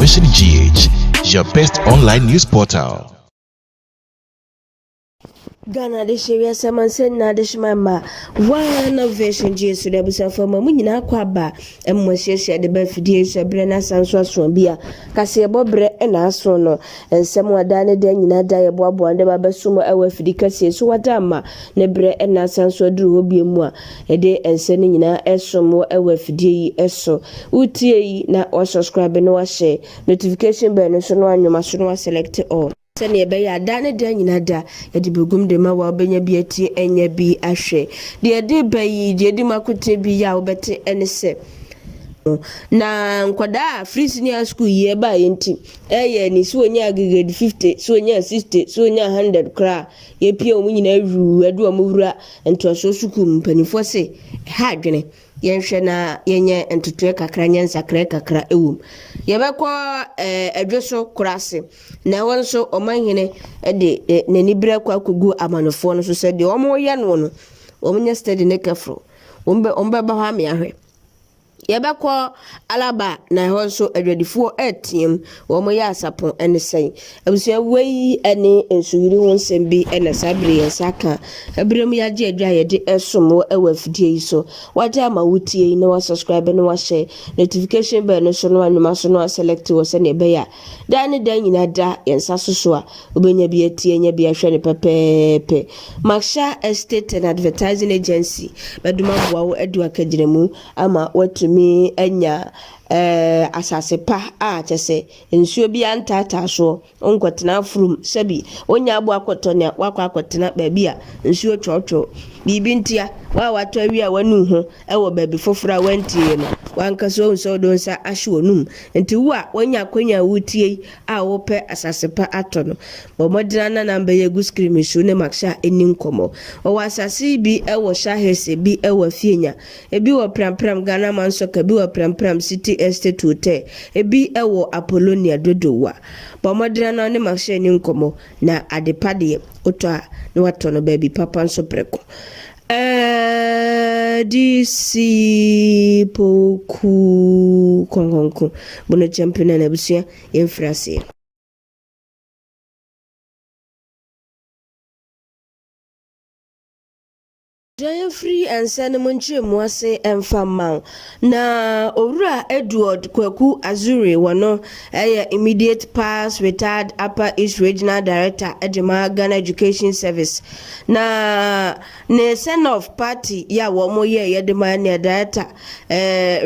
Vision GH, your best online news portal. Ghana de share saman sen na de shmama one Vision GH so de busa fama mu nyina kwaba emmohyehyɛ de ba fidie hwebre na sanso aso bia kase ebobre na aso no ensem wada ne da nyina da ye boabo ande ba besumo ewa fidi kase so wada ma ne bre na sanso duru hobie mu a ede ense ne nyina esomo ewa fidie yi eso utie yi na o subscribe no wa share notification bell no so no anwoma so no select all sene ebe ya da ne da nyina da ye de begum de ma wa obenya bi ati enya bi ahwe de de bayi de di makote bi ya obete enese na nkwada free senior school ye ba yenti eye ni so onya grade 50 so onya 60 so onya 100 kra ye pie omu nyina ru edu omu wura ento so suku mpanifo se ha adwene yenhwe na yenye entotwe kakra nyansa kakra ewum yebekọ adwoso kurase na wonso omanhene de nani bra kwa kugu amanofo no so se de omo ye no omunya steady ne kafro ombe ba ha me ahwe yebekọ alaba na honso adwadifo atiem wo mo ya asapon ene sei abusua wei ene ensuyiri wonsem bi ene sabre yensaka abrem ya je adwa ye de esom ewa fidie yi so wada ma wutie na wa subscribe na wa share notification bell no so no anuma so no select wo se ne be ya da ne da nyina da yensa soso a obenya bi atie nya bi ahwe ne pepepe Maksha Estate and Advertising Agency baduma boa wo adu akagiremu ama watumi enya asase pa a chese nsuo bi antata so onkotena frum sabi onya abo akotonya wakwa akotena ba bia nsuo twotwo bibi ntia wa wato awi a wanu ho ewo baabi fofora wantie no wankaso nso do nsa ahye onum nti wo a wonya kwanya wutie a wo pe asase pa ato no bo modina na namba ye gu screen so ne Maksha eni nkomo o asase bi ewo shahese bi ewo fienya ebi wo prampram Ghana manso ka bi wo prampram City Estate Hotel ebi ewo Apollonia dodowa bo modina na ne Maksha eni nkomo na adepade otwa ne wato no baabi papa nso preko DC poku konkonko bono champion na busia yemfrase Giant free and sentimental mwase enfamau na Ora Edward Kweku Azuri wano immediate past retired Upper East Regional Director Edema Ghana Education Service na ne send off party ya womo ye yedema ne director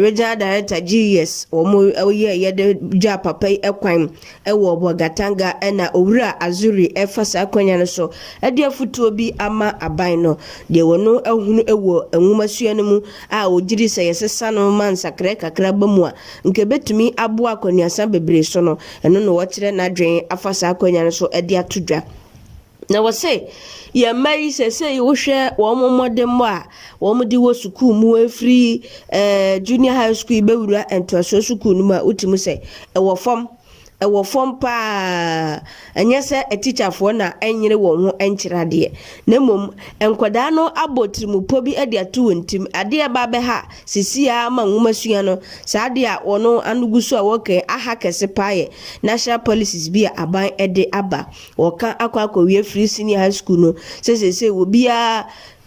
Regional Director GS womo ye yede ja papa ekwan ewo Bogatanga na Ora Azuri efasa akwanya no so ede afutuo bi ama aban no de wono ehunu ewo enwumasua no mu a ogiri se yesesa no mansa kakra bamu a nke betumi abo akoniasa bebre so no eno no wokyere na dwen afasa akonya no so ede atodwa na wose ya mai sese wo hwe wo modem a wo modi wo school mu afri junior high school bewura entoso school no ma utimu se ewo fom pa anyese teacher fo na enyere wo ho enkyerade na mom enkwada no abotrimu pobi ade atu ntim ade ba be ha sisia ma nwumasua no saade a wono anugusu a woke aha kese paye national policies bi aban ede aba woka akwa wie free senior high school no sese wo bia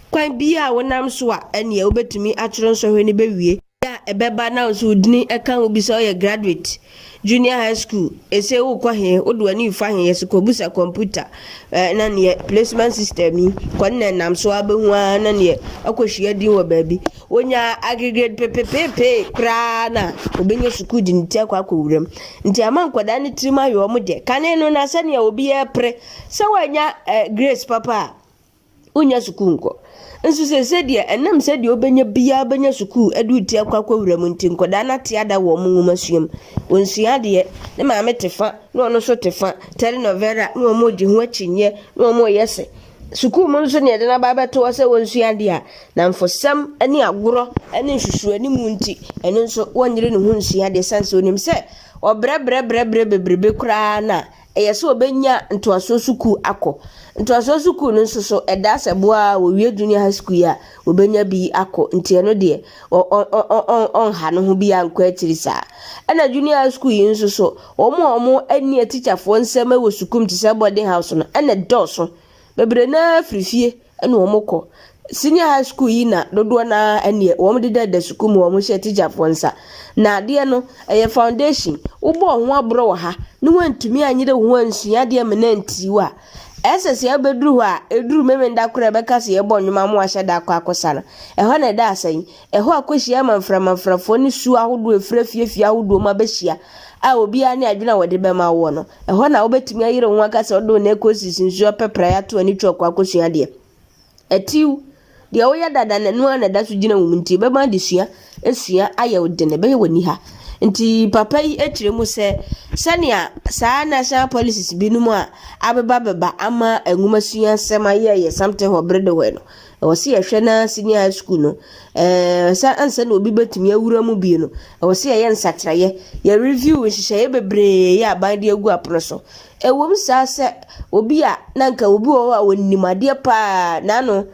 kwan bia wonam so a ene obetumi atwero nsohwe ne bewie ya ebeba na so dini eka obi so ye graduate junior high school ese wo kwa he odwani fa he yesko busa computer na ne placement system yi kwanna nam so abehu na ne akohia din wo baabi onya aggregate pepepe kra na obenye school din ti akwa akowuram nti amankwada ne trima yo mo de kane no na sane obi e pre se wanya grace papa onya school nko nso se de enam se de obenya bia benya school edu ti akwa wuram nti nkoda na te ada wo nwumasuam wonsua de ne ma metefa no no so tefa telenovela no mo di ho achinye no mo yese school mo nso ne de na ba beto se wonsua de a na mfosam ani agoro ani hwehwe ani mu nti eno nso wonyere ne ho nsua de sanse onim se obre bebrebe kura na ɛyɛ so obenya ntoaso suku akɔ ntoaso suku no nso so ɛda sɛboa wo wie junior high school ya obenya bi akɔ ntie no de on ha no ho bi ankɔ akiri saa ɛna junior high school yi nso so omo ani teacher fo nsɛm wɔ sukum te sɛ boarding house no ɛna dɔso bebre na frifie ɛna omo kɔ senior high school yi na dodo na ɛne omo de da sukum omo hye teacher fo nsa na de no ɛyɛ foundation ubo ho abro wɔ ha ne wantumi anyere ho ansua de me na ntiwa SS ya beduru a eduru memenda kora beka se yebo nwuma mo ahye da akọ akosa no eho na da asan eho akohia manfrafo ne su ahodo efrafie ahodo ma behia a obi a ne adwena wode be ma wo no eho na obetumi ayire ho aka se odo na ekosisi nsu opepra ya to ani twakọ akosua de etiu de wo ya dada na nu na da so gina wo nti be ma de sua esua aye wode ne be woni ha nti papa yi etire mu se sania saa national policies binumu a abeba ama enwumasua sema ye something hobrede we no wo se yehwe na senior high school no sa ansa na obi betumi awura mu bi no wo se ye nsatraye ye review hihye bebre ya bande agu apono so ewom sa se obi a nanka obi wo a wonimade pa na no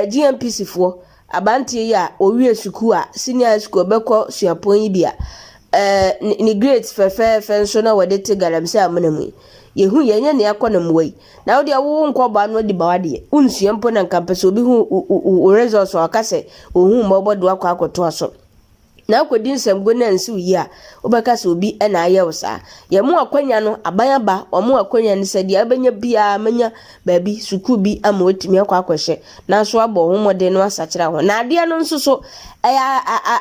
GMPC fo abantie ya owie suku a senior high school beko suapon yi bia ni great fefe nso na wode te galamse amanam yehu yenye ne akonam wai na wode wo nkoba no di bawade unsua mpo na nkampese obi hu results akase ohu mbobodo akọ akoto aso na akodi nsam na nsi yi a obekase obi na ayewsa ye mu akwanya no abayaba omu akwanya ne sadi abenya bia manya baabi suku bi ama otimi akọ akohye na so abo homode no asakira ho na ade no nso so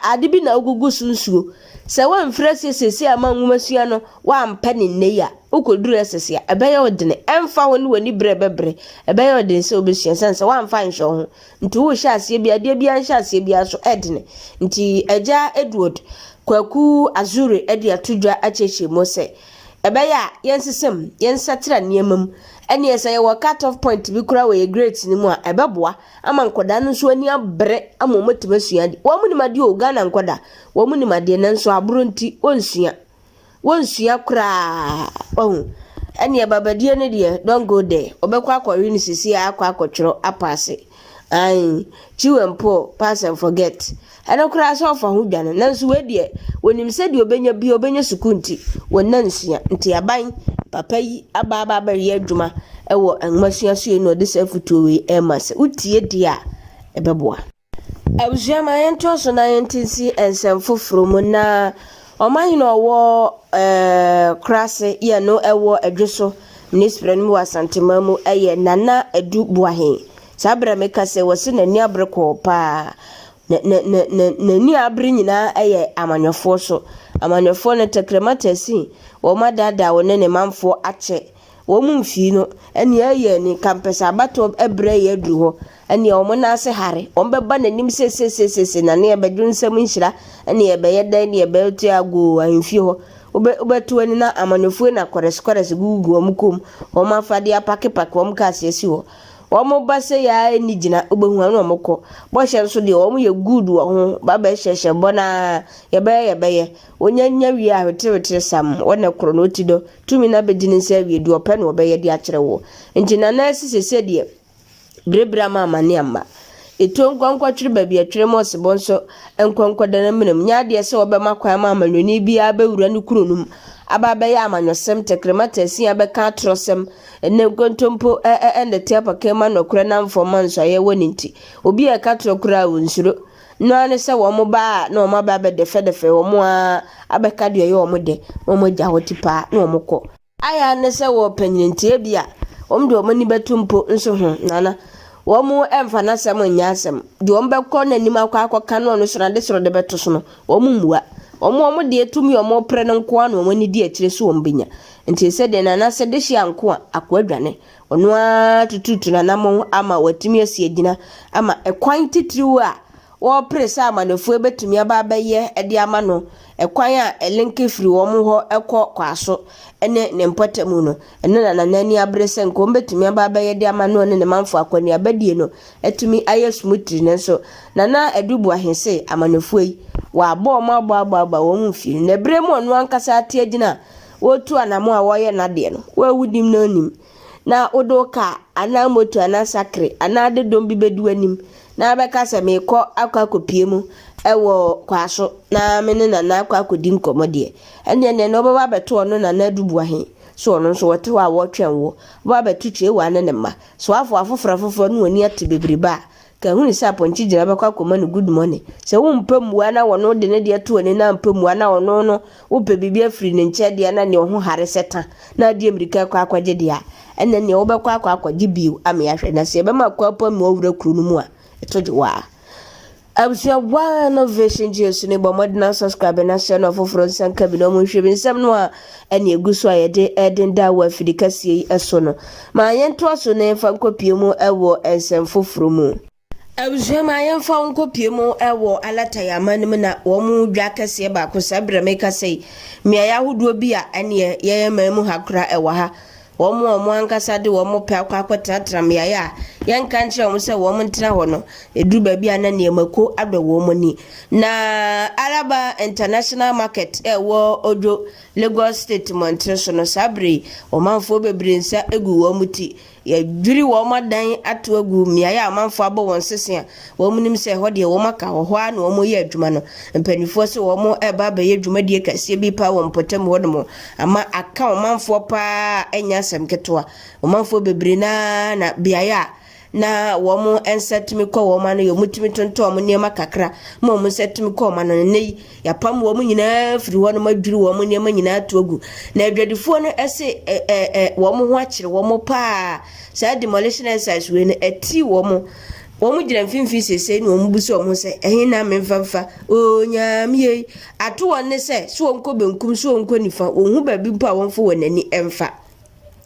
ade bi na ogugu sunsuo se wan frase sese ama nwumasua no wa mpa ne nei a ukoduru esese a ebeye odene emfa ho ne wani brebebre ebeye odene se obesua sense wa mfa nhwe ho nti wo hye ase bia de bia nhye ase bia so edene nti eja Edward kwaku azure ede atudwa acheche mo se ebeye a yensesem yensatira niemam ene yesa ye wo cut off point bi kura we great ni mu a ebeboa ama nkoda no so ani abre ama omotimasua di wo munimade o Ghana nkoda wo munimade na nso aburo nti wonsua kura ene babadie ne de don't go there obekwa akwori ni sisi akwa akotwero apase ai chiwempo pass and forget ana kura so fa ho dwane nanso we de wonim se de obenya sukunti wonansia nti aban papa yi aba ye adwuma ewo enmasua so no de safuto we emase utie dia ebeboa abusua ma yento so na yentinsi ensem foforo mu na oman no wo krase ye no ewo adweso minister no wasantema mu eye nana edu buahen sabra meka se wose nani abreko pa na ni abri nyina eye amanyofo so amanyofo ne tekrematasi wo madada wo ne manfo ache wo mumfi no ene eye ni kampesa abato ebre ye duru ho ene wo na ase hare wo beba nanim sesesese na ne ebedwu nsam nhira ene ebeye dan ne ebetu ago anfi ho obetu ani na amanyofo na kores gugu omkom wo mafade apake wo mkase esi ho omo base ya eni gina obehu anu omoko bo hye nso de omo ye good wo ho baba hyehye bona yebeye onyanya wi a wetere sam wona kro no tido tumi na begini nsa wi du ope na obeye de akere wo ngina na sese de brebra mama ne amba etonkonkwa twere ba bi atwere mo sebo nso enkonkoda na menam nya de se obema kwa mama loni bia bewura ne kro num aba ya amanyosem tekrematasi abeka atrosem ene gontompo ende tiapa kema no kura na mfoma nso ye woni nti obi e ka tro kura wonsuro no ane se wo mo ba na o ma ba be defe wo mo abeka de ye wo mo de wo mo ja hotipa na wo mo ko aya ne se wo panyintie bia wo mo de wo mani betumpo nso ho nana wo mo emfa na sem nya asem de wo mbekọ na nim akwa no no so na de soro de beto so no wo mo muwa omo de etumi omo pre no nko anu omo ni di akire so ombenya nti se de na se de hia nko akwadwane ono a tututu na namo ama watumi asi agina ama ekwan titiriwo a wo pre sa ama nafu ebetumi aba ye ede ama no ekwan a elinke firi wo mo ho ekọ kwaso ene ne mpotemu no ene na nani abrese nko betumi aba ye de ama no ne manfo akwani abadie no etumi aye smoothie ne so na edubu ahese ama nafu yi wa abo ma abo wo mfi na bremu onu ankasa ate agina wo tu anamo a wo ye na de no wo awudim na onim na odoka ana moto ana sakre ana de dom bi bedu anim na beka se me kɔ akakopie mu ewo kwaso na me ne na akakodi nkomode ene no baba beto ono na adubu ahe so ono so wote wa wo twen wo baba betu tue wa ne ma so afoforo no oni ate bebreba ka huni sa ponchi jira beka akoma no good morning se wo mpam wa na wono de ne de to ne na mpam wa na wono no wo pe bibia free ne nche de na ne ho hare seta na de amerika akwaje de a ene ne wo beka akwaje biu ame ya hwe na se be ma kwapa mi owura kru no mu a etoje wa Absia one vision Jesus ne bomodna subscribe na share no foforo nsanka bi no mo hwe bi nsam no a ene eguso a yede eden da wa fidikase yi eso no ma yento so ne fa nkopie mu ewo ensem foforo mu Absia ma yemfa nkopie mu ewo alata ya manim na wo mu dwa kase ba ko sabre me kase me ya hodo bi a ene ye mamu hakra ewa ha womo ankasa de womo pe akwakwatatra me ya yanka nche wo se womo ntra ho no edu ba bia na ne mako adwa womo ni na Araba International Market wo ojo Lagos State Montreal no sabre o manfo bebre nsa egu womo ti ya dwiri womo dan ato agu me ya manfo abo won sese a womo nim se ho de womo ka ho a na womo ye adwuma no mpanifo se womo eba ba ye adwuma de kase bi pa wo mpotem ho no ama aka wo manfo pa enya semketoa omanfo bebre na biaya na womo ensetimi ko woma no yomutimi tonto omo niema kakra mo mo setimi ko ma no nei ya pam womo nyina firi wono madwiri womo niema nyina atogu na adwadifo no ese womo ho akire womo pa sa demolition exercise we no eti womo gina mfimfi sese ni womo buso womo se ehin na memfafa o nyamie ato wonne se so wonko benkum so wonko nifa ohun ba bi pa wonfo wonani emfa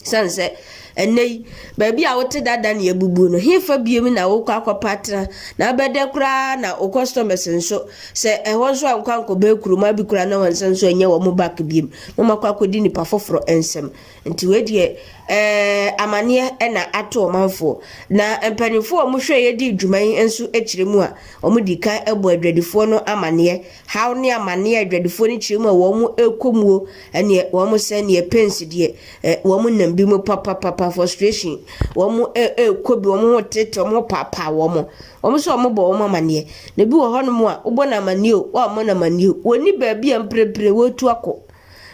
sanse enei baby a wote dada na ebubu no hefa biem na wo kwa patra na bede kura na o customers nso se ehwo so ankwanko be kuruma bi kura na wansan so enye wo mo back biem mo makwa kodi ni pa foforo ensem nti we de amane na ato manfo na empanifo mo hwe ye di dwuman enso ekiremu a omo dika ebo adwadifo no amane how ne amane adwadifo ni kiremu a wo mo ekomuo ene wo mo se ne pensi de wo mo nam bi mo papa frustration wo mo kobi wo mo tete wo mo papa wo mo so mo bo wo amane na bi wo hono mo a wo na amane o wo mo na amane o woni ba bi amprepre wo tu akọ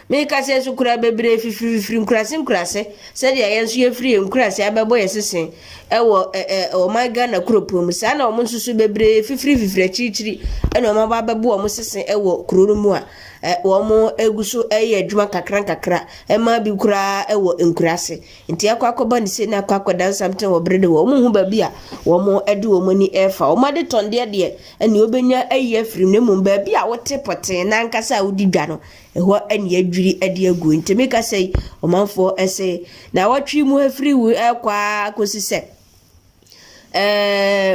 me ka se su kura bebre fifiri nkurase se de ayenso ye free nkurase abebo yesesen ewo o my Ghana kropom sa na o mo susu bebre fifiri chichiri ena o ma ba bebo o mo sesen ewo kururu mu a wo mo eguso eye adwuma kakra ma bi kura ewo nkurase nti akwakoba ni se na akwakoda something wo brede wo mo hu ba bi a wo mo ede wo mani efa wo ma de tonde de ene obenya eye free ne mu ba bi a wote poten na nkasa wodi dwa no eho ene adwiri ade agu nti me ka sei o manfo ese na watwi mu afiri wu ekwa kosise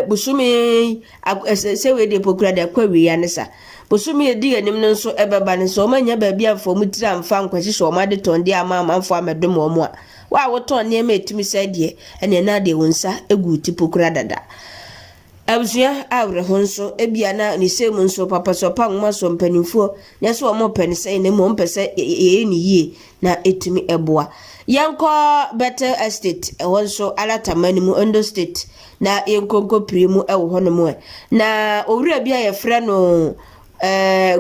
busumi se we de pokura de kwa wi ya nesa busumi edi anim no nso ebeba ne so manya ba bia fo mutira mfa nkwachi so ma de tonde ama manfo amedom omo a wa woton ne ma etimi sadie ene na de wonsa egu ti pokura dada abusua awre honso ebia na ni semu nso papa so pa nwoma so mpanimfo ne so omo pense ne mo mpese ye ni yie na etimi eboa yanko better estate honso alatamani mu Ondo state na yenkonko primu ewo hono mu na owura bia ye frɛ no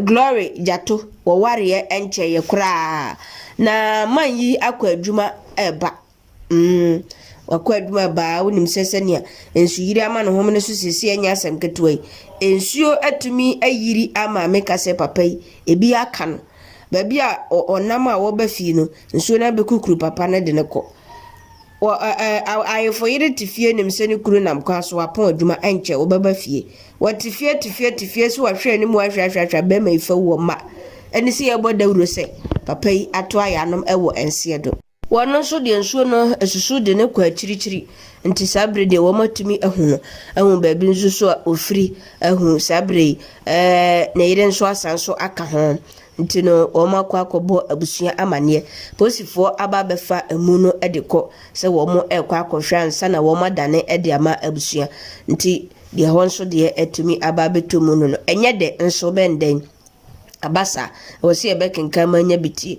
Glory Jato wo ware enche ye kura na manyi akwa adwuma eba wakwa adwuma ba wonim sesenia ensu yiri ama no hom ne so sesi anya asem ketoi ensuo atumi ayiri ama meka se papai ebi aka no ba bia onam a wo ba fi no ensuo na be kukuru papa na de ne ko I for yiri tifie nim se ne kuru nam kwa so apon adwuma enche wo ba fie tifie so wahwe ne mu ahwahwahwa be ma ifa wo ma eni se ye boda wuro se papa yi ato ayanom ewo ense do wono so de ensuo no esusu de ne kwa chirichiri nti sabre de wo matumi ehunu ba bi nso so ofiri ehunu sabre na yire nso asanso aka ho nti no wo makwa akobo abusua amane posifo aba befa emu no edekọ se wo mo ekwa akohwa nsa na wo madane ede ama abusua nti de ho nso de etumi aba betomu no enye de nso benden abasa wo se ebe kenkan manya biti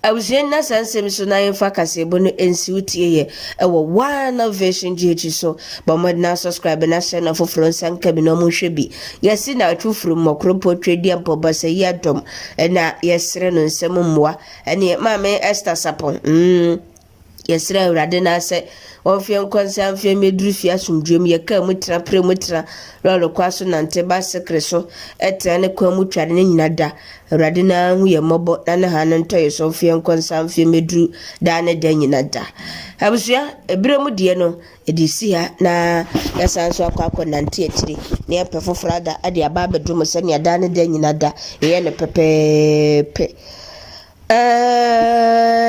Awusien na sansem so na yemfa kasebo no ensi utie ye ewo one version GH so ba mo na subscribe na share na foforo nsanka bi no mo hwe bi yesi na atufuru mokropo twedi ampoba se yi adom na yesre no nsem mmoa ene maame Esther Sapon yesre awrade na se onfie nkonsa mfie meduru fie asumdwem ye ka mutra pre mutra lolo kwaso nante ba sekre so etene kwa mutware ne nyina da awrade na hu ye mobo na ne ha no ntoye so mfie nkonsa mfie meduru da ne da nyina da abusua ebremu de no edisi ha na yasanso akwa nante etire ne epe fofrada ade aba bedum se ne da ne da nyina da ye ne pepepe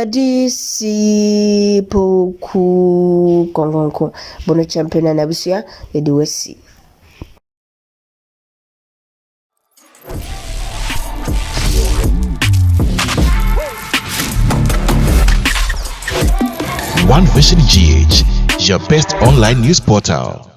disi poku kongonko bono champion na busia edi wasi One Vision GH, your best online news portal.